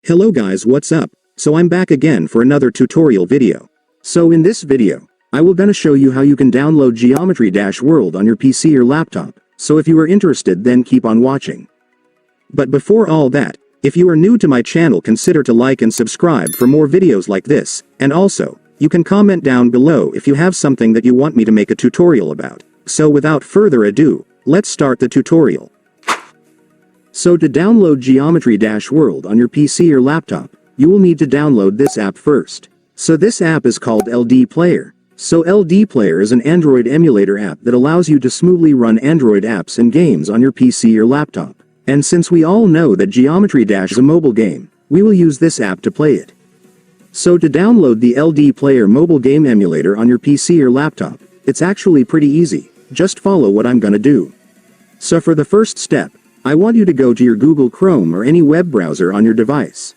Hello guys, what's up? So I'm back again for another tutorial video. So in this video, I will gonna show you how you can download Geometry Dash World on your PC or laptop. So if you are interested, then keep on watching. But before all that, if you are new to my channel, consider to like and subscribe for more videos like this, and also, you can comment down below if you have something that you want me to make a tutorial about. So without further ado, let's start the tutorial. So to download Geometry Dash World on your PC or laptop, you will need to download this app first. So this app is called LDPlayer. So LDPlayer is an Android emulator app that allows you to smoothly run Android apps and games on your PC or laptop. And since we all know that Geometry Dash is a mobile game, we will use this app to play it. So to download the LDPlayer mobile game emulator on your PC or laptop, it's actually pretty easy. Just follow what I'm gonna do. So for the first step, I want you to go to your Google Chrome or any web browser on your device.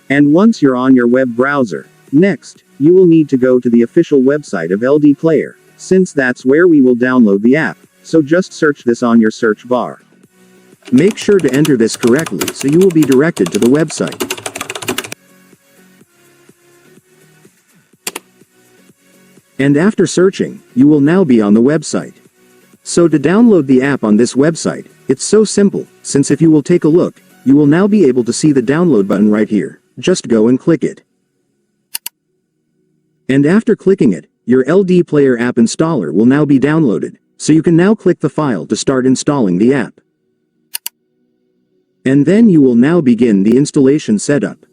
And once you're on your web browser, next, you will need to go to the official website of LDPlayer, since that's where we will download the app, so just search this on your search bar. Make sure to enter this correctly so you will be directed to the website. And after searching, you will now be on the website. So to download the app on this website, it's so simple, since if you will take a look, you will now be able to see the download button right here. Just go and click it. And after clicking it, your LDPlayer app installer will now be downloaded, so you can now click the file to start installing the app. And then you will now begin the installation setup.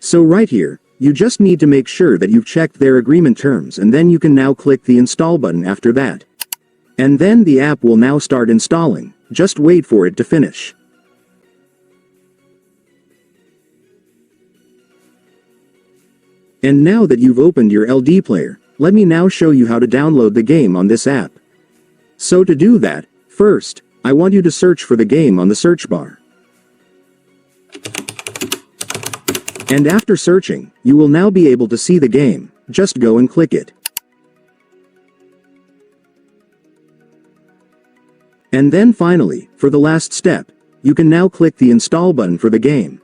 So right here, you just need to make sure that you've checked their agreement terms, and then you can now click the install button after that. And then the app will now start installing. Just wait for it to finish. And now that you've opened your LDPlayer, let me now show you how to download the game on this app. So to do that, first, I want you to search for the game on the search bar. And after searching, you will now be able to see the game. Just go and click it. And then finally, for the last step, you can now click the install button for the game.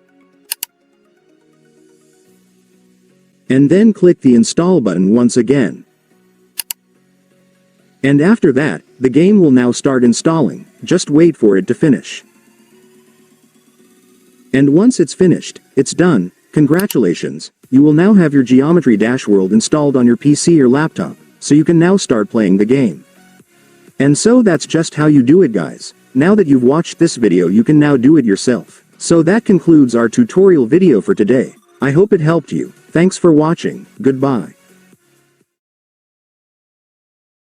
And then click the install button once again. And after that, the game will now start installing. Just wait for it to finish. And once it's finished, it's done. Congratulations, you will now have your Geometry Dash World installed on your PC or laptop, so you can now start playing the game. And so that's just how you do it, guys. Now that you've watched this video, you can now do it yourself. So that concludes our tutorial video for today. I hope it helped you. Thanks for watching. Goodbye.